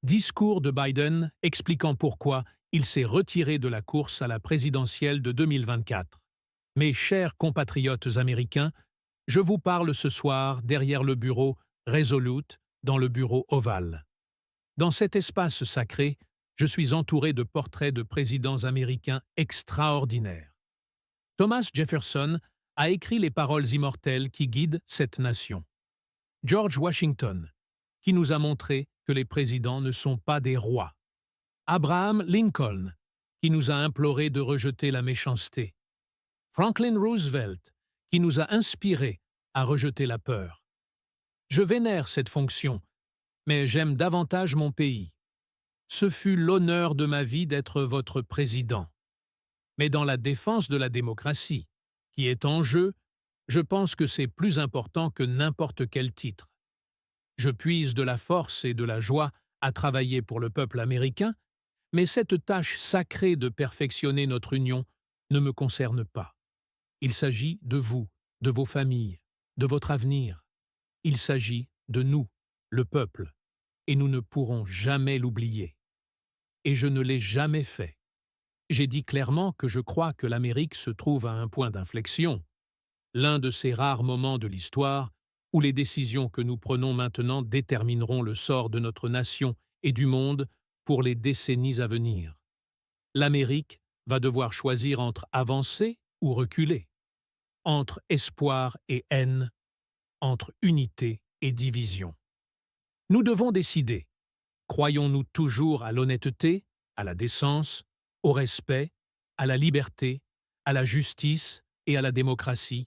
Discours de Biden expliquant pourquoi il s'est retiré de la course à la présidentielle de 2024. Mes chers compatriotes américains, je vous parle ce soir derrière le bureau Resolute, dans le bureau ovale. Dans cet espace sacré, je suis entouré de portraits de présidents américains extraordinaires. Thomas Jefferson a écrit les paroles immortelles qui guident cette nation. George Washington, qui nous a montré que les présidents ne sont pas des rois. Abraham Lincoln, qui nous a imploré de rejeter la méchanceté. Franklin Roosevelt, qui nous a inspirés à rejeter la peur. Je vénère cette fonction, mais j'aime davantage mon pays. Ce fut l'honneur de ma vie d'être votre président. Mais dans la défense de la démocratie, qui est en jeu, je pense que c'est plus important que n'importe quel titre. Je puise de la force et de la joie à travailler pour le peuple américain, mais cette tâche sacrée de perfectionner notre union ne me concerne pas. Il s'agit de vous, de vos familles, de votre avenir. Il s'agit de nous, le peuple, et nous ne pourrons jamais l'oublier. Et je ne l'ai jamais fait. J'ai dit clairement que je crois que l'Amérique se trouve à un point d'inflexion, l'un de ces rares moments de l'histoire où les décisions que nous prenons maintenant détermineront le sort de notre nation et du monde pour les décennies à venir. L'Amérique va devoir choisir entre avancer ou reculer, entre espoir et haine, entre unité et division. Nous devons décider. Croyons-nous toujours à l'honnêteté, à la décence, au respect, à la liberté, à la justice et à la démocratie?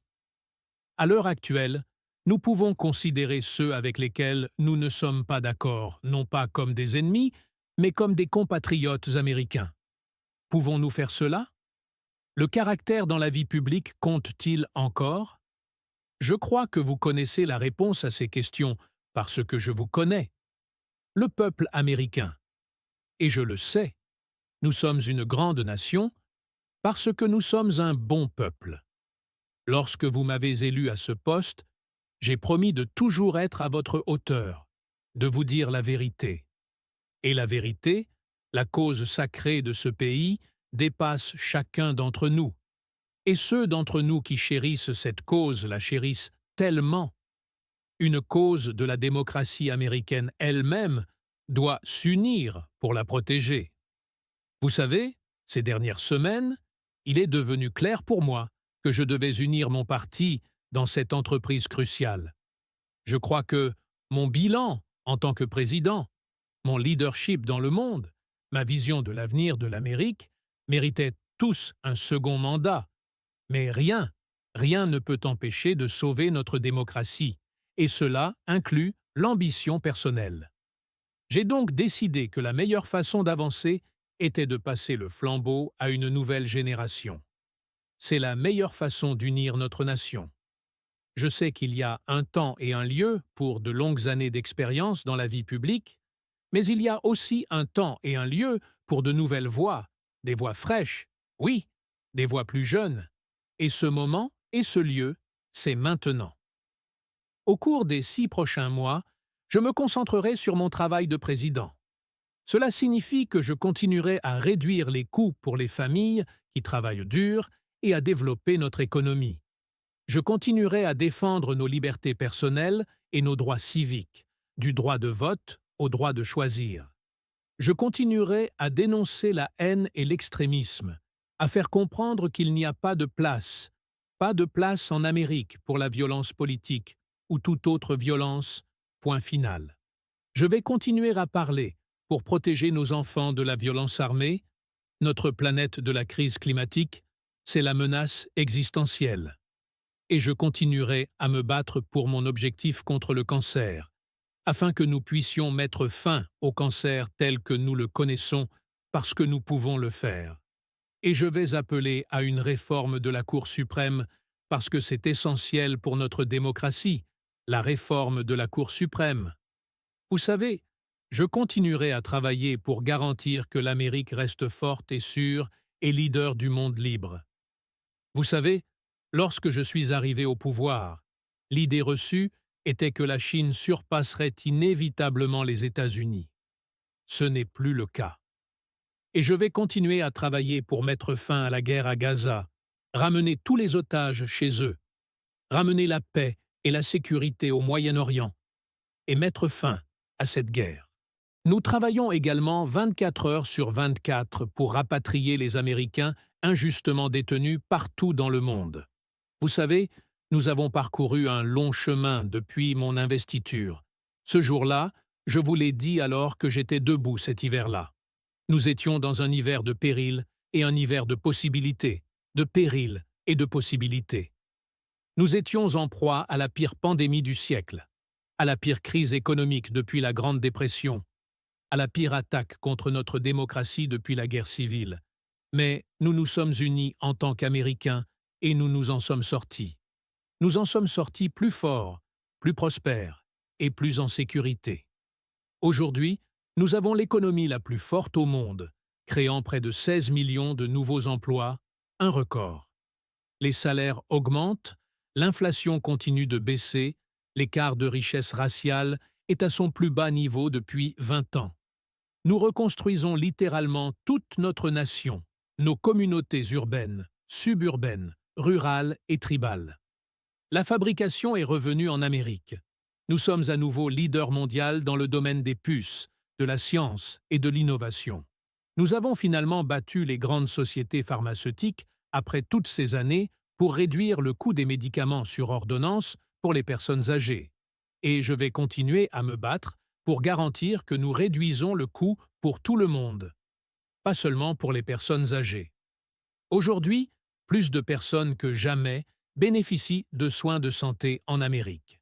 À l'heure actuelle, nous pouvons considérer ceux avec lesquels nous ne sommes pas d'accord, non pas comme des ennemis, mais comme des compatriotes américains. Pouvons-nous faire cela? Le caractère dans la vie publique compte-t-il encore? Je crois que vous connaissez la réponse à ces questions parce que je vous connais. Le peuple américain. Et je le sais, nous sommes une grande nation parce que nous sommes un bon peuple. Lorsque vous m'avez élu à ce poste, j'ai promis de toujours être à votre hauteur, de vous dire la vérité. Et la vérité, la cause sacrée de ce pays, dépasse chacun d'entre nous. Et ceux d'entre nous qui chérissent cette cause la chérissent tellement. Une cause de la démocratie américaine elle-même doit s'unir pour la protéger. Vous savez, ces dernières semaines, il est devenu clair pour moi que je devais unir mon parti dans cette entreprise cruciale. Je crois que mon bilan en tant que président, mon leadership dans le monde, ma vision de l'avenir de l'Amérique méritaient tous un second mandat. Mais rien ne peut empêcher de sauver notre démocratie, et cela inclut l'ambition personnelle. J'ai donc décidé que la meilleure façon d'avancer était de passer le flambeau à une nouvelle génération. C'est la meilleure façon d'unir notre nation. Je sais qu'il y a un temps et un lieu pour de longues années d'expérience dans la vie publique, mais il y a aussi un temps et un lieu pour de nouvelles voix, des voix fraîches, oui, des voix plus jeunes. Et ce moment et ce lieu, c'est maintenant. Au cours des 6 prochains mois, je me concentrerai sur mon travail de président. Cela signifie que je continuerai à réduire les coûts pour les familles qui travaillent dur et à développer notre économie. Je continuerai à défendre nos libertés personnelles et nos droits civiques, du droit de vote au droit de choisir. Je continuerai à dénoncer la haine et l'extrémisme, à faire comprendre qu'il n'y a pas de place en Amérique pour la violence politique ou toute autre violence, point final. Je vais continuer à parler pour protéger nos enfants de la violence armée, notre planète de la crise climatique, c'est la menace existentielle. Et je continuerai à me battre pour mon objectif contre le cancer, afin que nous puissions mettre fin au cancer tel que nous le connaissons parce que nous pouvons le faire. Et je vais appeler à une réforme de la Cour suprême parce que c'est essentiel pour notre démocratie, la réforme de la Cour suprême. Vous savez, je continuerai à travailler pour garantir que l'Amérique reste forte et sûre et leader du monde libre. Vous savez, lorsque je suis arrivé au pouvoir, l'idée reçue était que la Chine surpasserait inévitablement les États-Unis. ce n'est plus le cas. Et je vais continuer à travailler pour mettre fin à la guerre à Gaza, ramener tous les otages chez eux, ramener la paix et la sécurité au Moyen-Orient et mettre fin à cette guerre. Nous travaillons également 24 heures sur 24 pour rapatrier les Américains injustement détenus partout dans le monde. Vous savez, nous avons parcouru un long chemin depuis mon investiture. Ce jour-là, je vous l'ai dit alors que j'étais debout cet hiver-là. Nous étions dans un hiver de péril et un hiver de possibilités, de péril et de possibilités. Nous étions en proie à la pire pandémie du siècle, à la pire crise économique depuis la Grande Dépression, à la pire attaque contre notre démocratie depuis la guerre civile. Mais nous nous sommes unis en tant qu'Américains et nous nous en sommes sortis. Nous en sommes sortis plus forts, plus prospères et plus en sécurité. Aujourd'hui, nous avons l'économie la plus forte au monde, créant près de 16 millions de nouveaux emplois, un record. Les salaires augmentent, l'inflation continue de baisser, l'écart de richesse raciale est à son plus bas niveau depuis 20 ans. Nous reconstruisons littéralement toute notre nation, nos communautés urbaines, suburbaines, rurales et tribales. La fabrication est revenue en Amérique. Nous sommes à nouveau leader mondial dans le domaine des puces, de la science et de l'innovation. Nous avons finalement battu les grandes sociétés pharmaceutiques après toutes ces années pour réduire le coût des médicaments sur ordonnance pour les personnes âgées. Et je vais continuer à me battre pour garantir que nous réduisons le coût pour tout le monde, pas seulement pour les personnes âgées. Aujourd'hui, plus de personnes que jamais bénéficient de soins de santé en Amérique.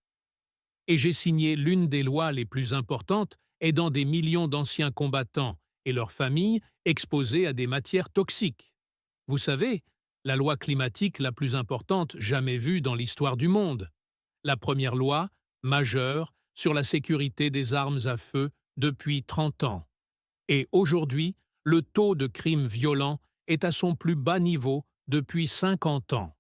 Et j'ai signé l'une des lois les plus importantes aidant des millions d'anciens combattants et leurs familles exposées à des matières toxiques. Vous savez, la loi climatique la plus importante jamais vue dans l'histoire du monde. La première loi, majeure, sur la sécurité des armes à feu depuis 30 ans. Et aujourd'hui, le taux de crimes violents est à son plus bas niveau depuis 50 ans.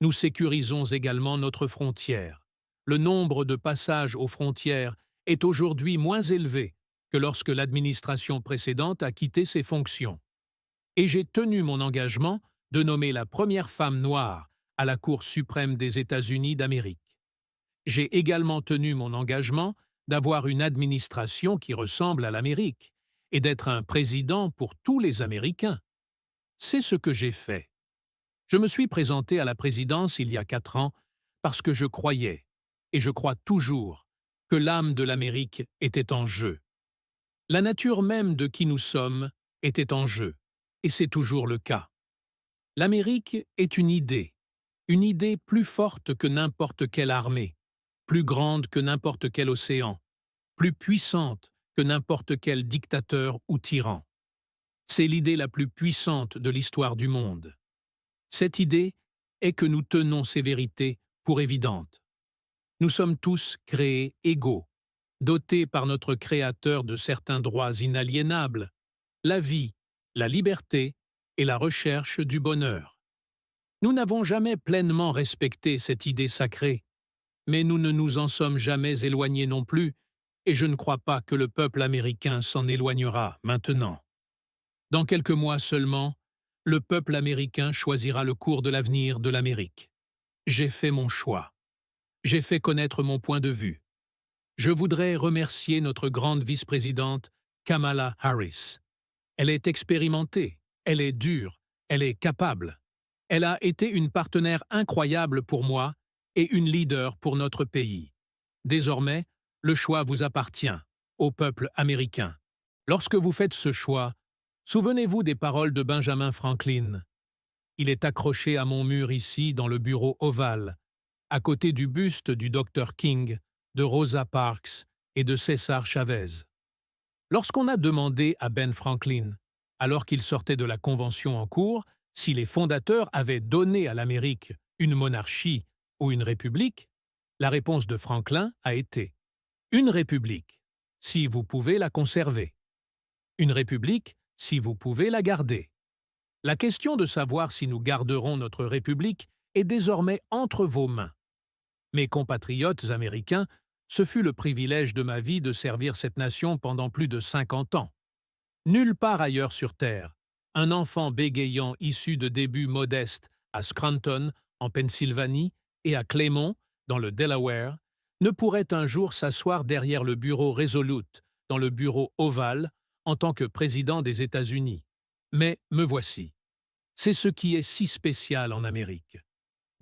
Nous sécurisons également notre frontière. Le nombre de passages aux frontières est aujourd'hui moins élevé que lorsque l'administration précédente a quitté ses fonctions. Et j'ai tenu mon engagement de nommer la première femme noire à la Cour suprême des États-Unis d'Amérique. J'ai également tenu mon engagement d'avoir une administration qui ressemble à l'Amérique et d'être un président pour tous les Américains. C'est ce que j'ai fait. Je me suis présenté à la présidence il y a 4 ans parce que je croyais, et je crois toujours, que l'âme de l'Amérique était en jeu. La nature même de qui nous sommes était en jeu, et c'est toujours le cas. L'Amérique est une idée plus forte que n'importe quelle armée, plus grande que n'importe quel océan, plus puissante que n'importe quel dictateur ou tyran. C'est l'idée la plus puissante de l'histoire du monde. Cette idée est que nous tenons ces vérités pour évidentes. Nous sommes tous créés égaux, dotés par notre Créateur de certains droits inaliénables, la vie, la liberté et la recherche du bonheur. Nous n'avons jamais pleinement respecté cette idée sacrée, mais nous ne nous en sommes jamais éloignés non plus, et je ne crois pas que le peuple américain s'en éloignera maintenant. Dans quelques mois seulement, le peuple américain choisira le cours de l'avenir de l'Amérique. J'ai fait mon choix. J'ai fait connaître mon point de vue. Je voudrais remercier notre grande vice-présidente, Kamala Harris. Elle est expérimentée, elle est dure, elle est capable. Elle a été une partenaire incroyable pour moi et une leader pour notre pays. Désormais, le choix vous appartient, au peuple américain. Lorsque vous faites ce choix, souvenez-vous des paroles de Benjamin Franklin. Il est accroché à mon mur ici, dans le bureau ovale, à côté du buste du Dr King, de Rosa Parks et de César Chavez. Lorsqu'on a demandé à Ben Franklin, alors qu'il sortait de la Convention en cours, si les fondateurs avaient donné à l'Amérique une monarchie ou une république, la réponse de Franklin a été « Une république, si vous pouvez la conserver. Une république, si vous pouvez la garder. » La question de savoir si nous garderons notre république est désormais entre vos mains. Mes compatriotes américains, ce fut le privilège de ma vie de servir cette nation pendant plus de 50 ans. Nulle part ailleurs sur Terre, un enfant bégayant issu de débuts modestes à Scranton, en Pennsylvanie, et à Claymont, dans le Delaware, ne pourrait un jour s'asseoir derrière le bureau Resolute, dans le bureau ovale, en tant que président des États-Unis. Mais me voici. C'est ce qui est si spécial en Amérique.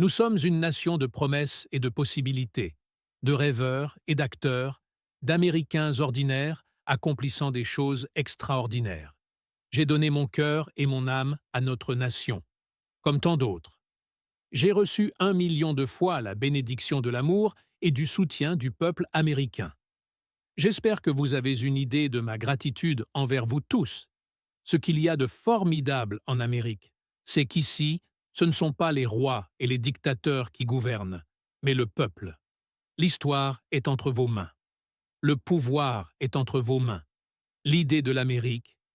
Nous sommes une nation de promesses et de possibilités, de rêveurs et d'acteurs, d'Américains ordinaires accomplissant des choses extraordinaires. J'ai donné mon cœur et mon âme à notre nation, comme tant d'autres. J'ai reçu 1 million de fois la bénédiction de l'amour et du soutien du peuple américain. J'espère que vous avez une idée de ma gratitude envers vous tous. Ce qu'il y a de formidable en Amérique, c'est qu'ici, ce ne sont pas les rois et les dictateurs qui gouvernent, mais le peuple. L'histoire est entre vos mains. Le pouvoir est entre vos mains. L'idée de l'Amérique